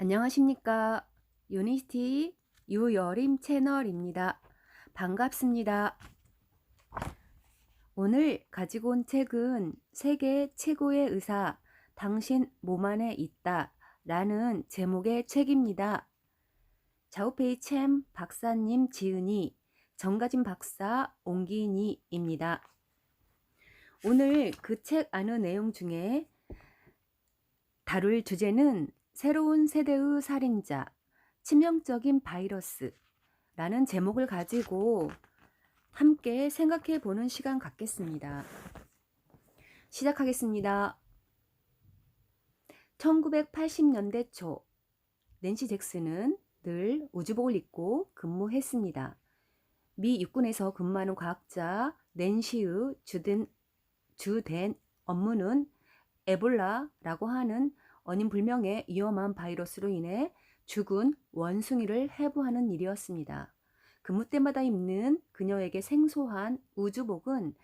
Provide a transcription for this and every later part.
안녕하십니까. 유니티 유여림 채널입니다. 반갑습니다. 오늘 가지고 온 책은 세계 최고의 의사, 당신 몸 안에 있다 라는 제목의 책입니다. 자우페이 챔 박사님 지은이, 정가진 박사 옹기니입니다. 오늘 그 책 아는 내용 중에 다룰 주제는 새로운 세대의 살인자, 치명적인 바이러스라는 제목을 가지고 함께 생각해 보는 시간 갖겠습니다. 시작하겠습니다. 1980년대 초, 낸시 잭슨은 늘 우주복을 입고 근무했습니다. 미 육군에서 근무하는 과학자 낸시의 주된 업무는 에볼라라고 하는 원인불명의 위험한 바이러스로 인해 죽은 원숭이를 해부하는 일이었습니다. 근무 때마다 입는 그녀에게 생소한 우주복은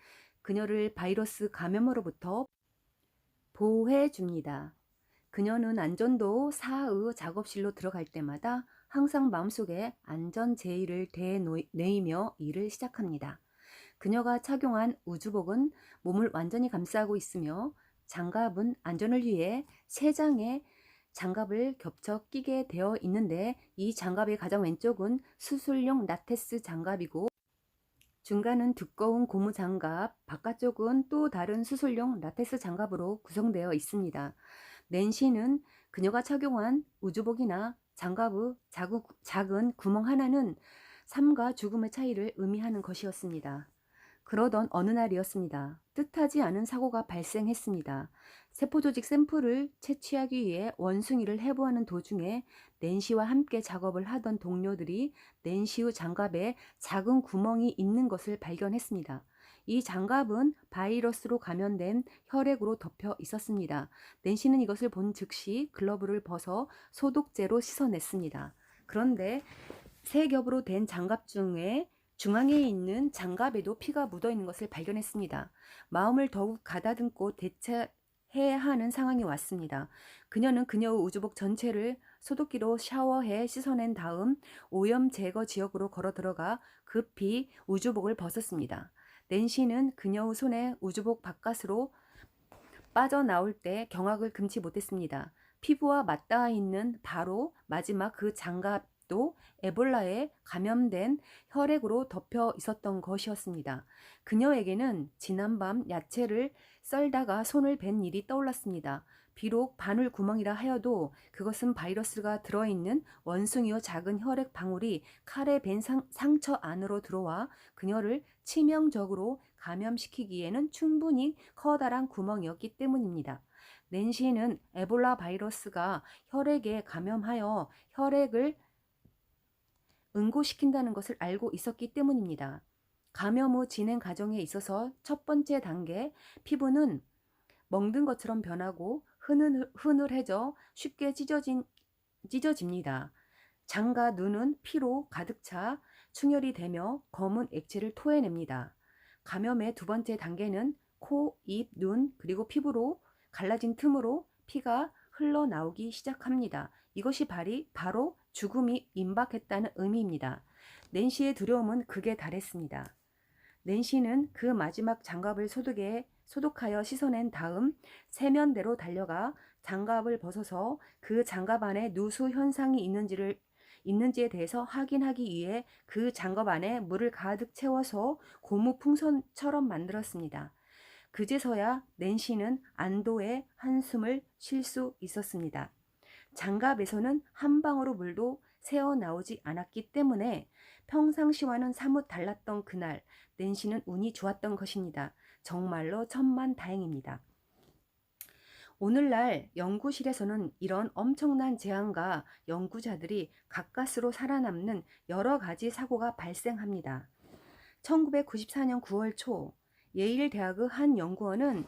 그녀를 바이러스 감염으로부터 보호해 줍니다. 그녀는 안전도 사의 작업실로 들어갈 때마다 항상 마음속에 안전 제의를 되뇌이며 일을 시작합니다. 그녀가 착용한 우주복은 몸을 완전히 감싸고 있으며 장갑은 안전을 위해 3장의 장갑을 겹쳐 끼게 되어 있는데, 이 장갑의 가장 왼쪽은 수술용 라텍스 장갑이고 중간은 두꺼운 고무 장갑, 바깥쪽은 또 다른 수술용 라텍스 장갑으로 구성되어 있습니다. 낸시는 그녀가 착용한 우주복이나 장갑의 작은 구멍 하나는 삶과 죽음의 차이를 의미하는 것이었습니다. 그러던 어느 날이었습니다. 뜻하지 않은 사고가 발생했습니다. 세포조직 샘플을 채취하기 위해 원숭이를 해부하는 도중에 낸시와 함께 작업을 하던 동료들이 낸시의 장갑에 작은 구멍이 있는 것을 발견했습니다. 이 장갑은 바이러스로 감염된 혈액으로 덮여 있었습니다. 낸시는 이것을 본 즉시 글러브를 벗어 소독제로 씻어냈습니다. 그런데 3겹으로 된 장갑 중에 중앙에 있는 장갑에도 피가 묻어 있는 것을 발견했습니다. 마음을 더욱 가다듬고 대처해야 하는 상황이 왔습니다. 그녀는 그녀의 우주복 전체를 소독기로 샤워해 씻어낸 다음 오염 제거 지역으로 걸어 들어가 급히 우주복을 벗었습니다. 낸시는 그녀의 손에 우주복 바깥으로 빠져나올 때 경악을 금치 못했습니다. 피부와 맞닿아 있는 바로 마지막 그 장갑도 에볼라에 감염된 혈액으로 덮여 있었던 것이었습니다. 그녀에게는 지난밤 야채를 썰다가 손을 벤 일이 떠올랐습니다. 비록 바늘 구멍이라 하여도 그것은 바이러스가 들어있는 원숭이의 작은 혈액 방울이 칼에 벤 상처 안으로 들어와 그녀를 치명적으로 감염시키기에는 충분히 커다란 구멍이었기 때문입니다. 낸시는 에볼라 바이러스가 혈액에 감염하여 혈액을 응고시킨다는 것을 알고 있었기 때문입니다. 감염 후 진행 과정에 있어서 첫 번째 단계, 피부는 멍든 것처럼 변하고 흐늘해져 쉽게 찢어집니다. 장과 눈은 피로 가득 차 충혈이 되며 검은 액체를 토해냅니다. 감염의 2번째 단계는 코, 입, 눈 그리고 피부로 갈라진 틈으로 피가 흘러나오기 시작합니다. 이것이 바로 죽음이 임박했다는 의미입니다. 낸시의 두려움은 극에 달했습니다. 낸시는 그 마지막 장갑을 소독하여 씻어낸 다음 세면대로 달려가 장갑을 벗어서 그 장갑 안에 누수 현상이 있는지에 대해서 확인하기 위해 그 장갑 안에 물을 가득 채워서 고무 풍선처럼 만들었습니다. 그제서야 낸시는 안도의 한숨을 쉴 수 있었습니다. 장갑에서는 한 방울의 물도 새어나오지 않았기 때문에 평상시와는 사뭇 달랐던 그날, 낸시는 운이 좋았던 것입니다. 정말로 천만다행입니다. 오늘날 연구실에서는 이런 엄청난 재앙과 연구자들이 가까스로 살아남는 여러 가지 사고가 발생합니다. 1994년 9월 초, 예일 대학의 한 연구원은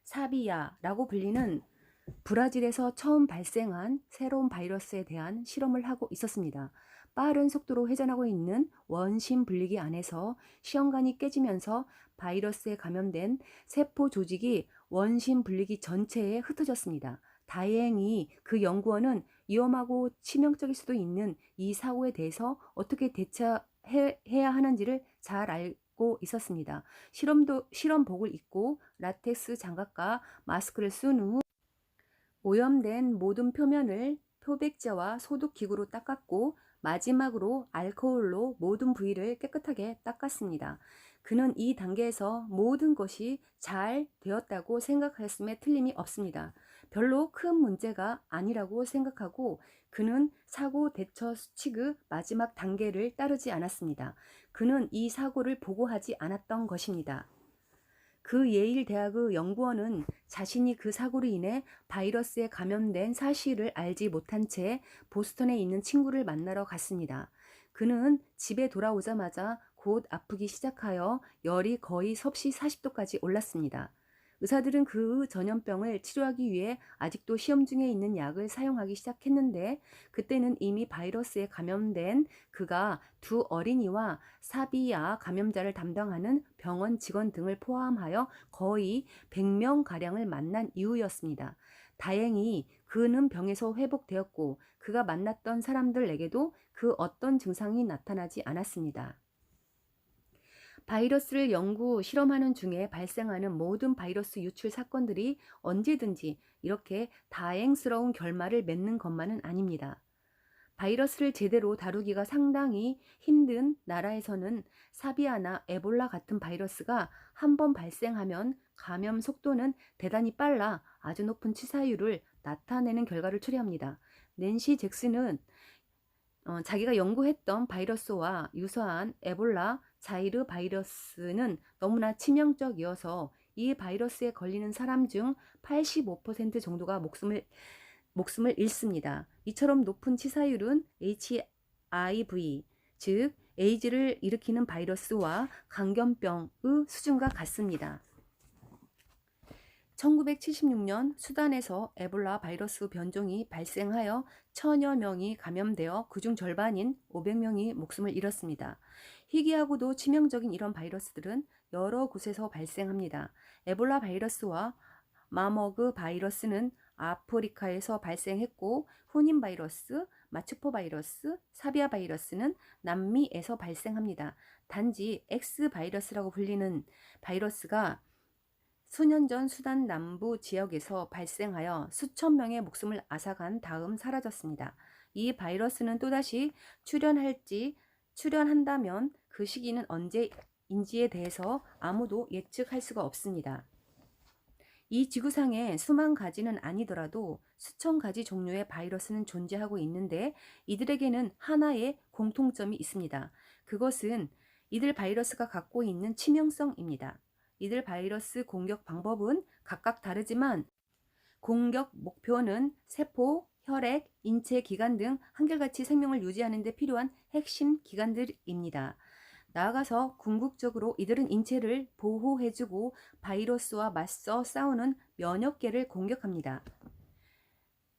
사비야라고 불리는 브라질에서 처음 발생한 새로운 바이러스에 대한 실험을 하고 있었습니다. 빠른 속도로 회전하고 있는 원심 분리기 안에서 시험관이 깨지면서 바이러스에 감염된 세포 조직이 원심 분리기 전체에 흩어졌습니다. 다행히 그 연구원은 위험하고 치명적일 수도 있는 이 사고에 대해서 어떻게 대처해야 하는지를 잘 알고 있었습니다. 실험복을 입고 라텍스 장갑과 마스크를 쓴 후 오염된 모든 표면을 표백제와 소독기구로 닦았고 마지막으로 알코올로 모든 부위를 깨끗하게 닦았습니다. 그는 이 단계에서 모든 것이 잘 되었다고 생각하였음에 틀림이 없습니다. 별로 큰 문제가 아니라고 생각하고 그는 사고 대처 수칙의 마지막 단계를 따르지 않았습니다. 그는 이 사고를 보고하지 않았던 것입니다. 그 예일 대학의 연구원은 자신이 그 사고로 인해 바이러스에 감염된 사실을 알지 못한 채 보스턴에 있는 친구를 만나러 갔습니다. 그는 집에 돌아오자마자 곧 아프기 시작하여 열이 거의 섭씨 40도까지 올랐습니다. 의사들은 그 전염병을 치료하기 위해 아직도 시험 중에 있는 약을 사용하기 시작했는데 그때는 이미 바이러스에 감염된 그가 두 어린이와 사비아 감염자를 담당하는 병원 직원 등을 포함하여 거의 100명가량을 만난 이후였습니다. 다행히 그는 병에서 회복되었고 그가 만났던 사람들에게도 그 어떤 증상이 나타나지 않았습니다. 바이러스를 연구, 실험하는 중에 발생하는 모든 바이러스 유출 사건들이 언제든지 이렇게 다행스러운 결말을 맺는 것만은 아닙니다. 바이러스를 제대로 다루기가 상당히 힘든 나라에서는 사비아나 에볼라 같은 바이러스가 한번 발생하면 감염 속도는 대단히 빨라 아주 높은 치사율을 나타내는 결과를 초래합니다. 낸시 잭슨은 자기가 연구했던 바이러스와 유사한 에볼라 자이르 바이러스는 너무나 치명적이어서 이 바이러스에 걸리는 사람 중 85% 정도가 목숨을 잃습니다. 이처럼 높은 치사율은 HIV, 즉 에이즈를 일으키는 바이러스와 광견병의 수준과 같습니다. 1976년 수단에서 에볼라 바이러스 변종이 발생하여 1000여 명이 감염되어 그중 절반인 500명이 목숨을 잃었습니다. 희귀하고도 치명적인 이런 바이러스들은 여러 곳에서 발생합니다. 에볼라 바이러스와 마머그 바이러스는 아프리카에서 발생했고 후닌 바이러스, 마추포 바이러스, 사비아 바이러스는 남미에서 발생합니다. 단지 X 바이러스라고 불리는 바이러스가 수년 전 수단 남부 지역에서 발생하여 수천 명의 목숨을 앗아간 다음 사라졌습니다. 이 바이러스는 또다시 출현한다면 그 시기는 언제인지에 대해서 아무도 예측할 수가 없습니다. 이 지구상에 수만 가지는 아니더라도 수천 가지 종류의 바이러스는 존재하고 있는데 이들에게는 하나의 공통점이 있습니다. 그것은 이들 바이러스가 갖고 있는 치명성입니다. 이들 바이러스 공격 방법은 각각 다르지만 공격 목표는 세포, 혈액, 인체 기관 등 한결같이 생명을 유지하는 데 필요한 핵심 기관들입니다. 나아가서 궁극적으로 이들은 인체를 보호해주고 바이러스와 맞서 싸우는 면역계를 공격합니다.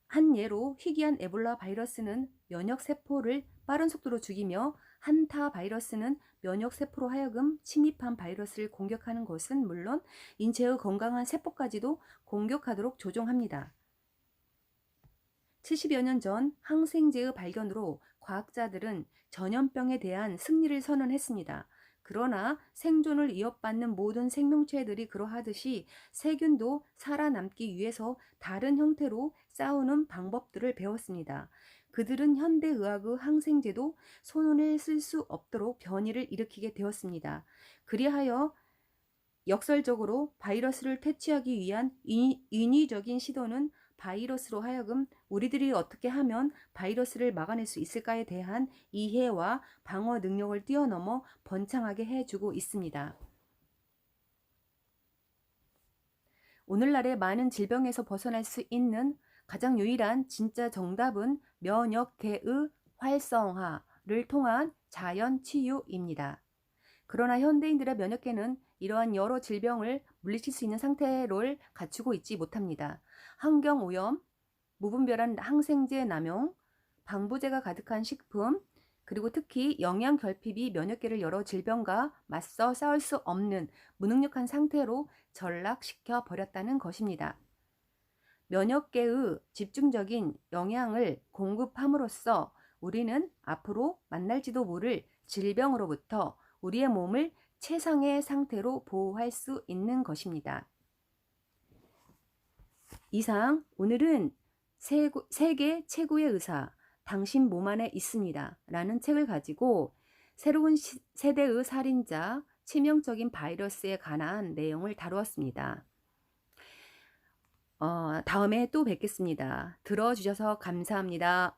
한 예로 희귀한 에볼라 바이러스는 면역세포를 빠른 속도로 죽이며 한타 바이러스는 면역세포로 하여금 침입한 바이러스를 공격하는 것은 물론 인체의 건강한 세포까지도 공격하도록 조종합니다. 70여 년 전 항생제의 발견으로 과학자들은 전염병에 대한 승리를 선언했습니다. 그러나 생존을 이어받는 모든 생명체들이 그러하듯이 세균도 살아남기 위해서 다른 형태로 싸우는 방법들을 배웠습니다. 그들은 현대의학의 항생제도 손을 쓸 수 없도록 변이를 일으키게 되었습니다. 그리하여 역설적으로 바이러스를 퇴치하기 위한 인위적인 시도는 바이러스로 하여금 우리들이 어떻게 하면 바이러스를 막아낼 수 있을까에 대한 이해와 방어 능력을 뛰어넘어 번창하게 해주고 있습니다. 오늘날의 많은 질병에서 벗어날 수 있는 가장 유일한 진짜 정답은 면역계의 활성화를 통한 자연 치유입니다. 그러나 현대인들의 면역계는 이러한 여러 질병을 물리칠 수 있는 상태를 갖추고 있지 못합니다. 환경오염, 무분별한 항생제 남용, 방부제가 가득한 식품, 그리고 특히 영양결핍이 면역계를 여러 질병과 맞서 싸울 수 없는 무능력한 상태로 전락시켜 버렸다는 것입니다. 면역계의 집중적인 영양을 공급함으로써 우리는 앞으로 만날지도 모를 질병으로부터 우리의 몸을 최상의 상태로 보호할 수 있는 것입니다. 이상 오늘은 세계 최고의 의사, 당신 몸 안에 있습니다. 라는 책을 가지고 새로운 세대의 살인자, 치명적인 바이러스에 관한 내용을 다루었습니다. 다음에 또 뵙겠습니다. 들어주셔서 감사합니다.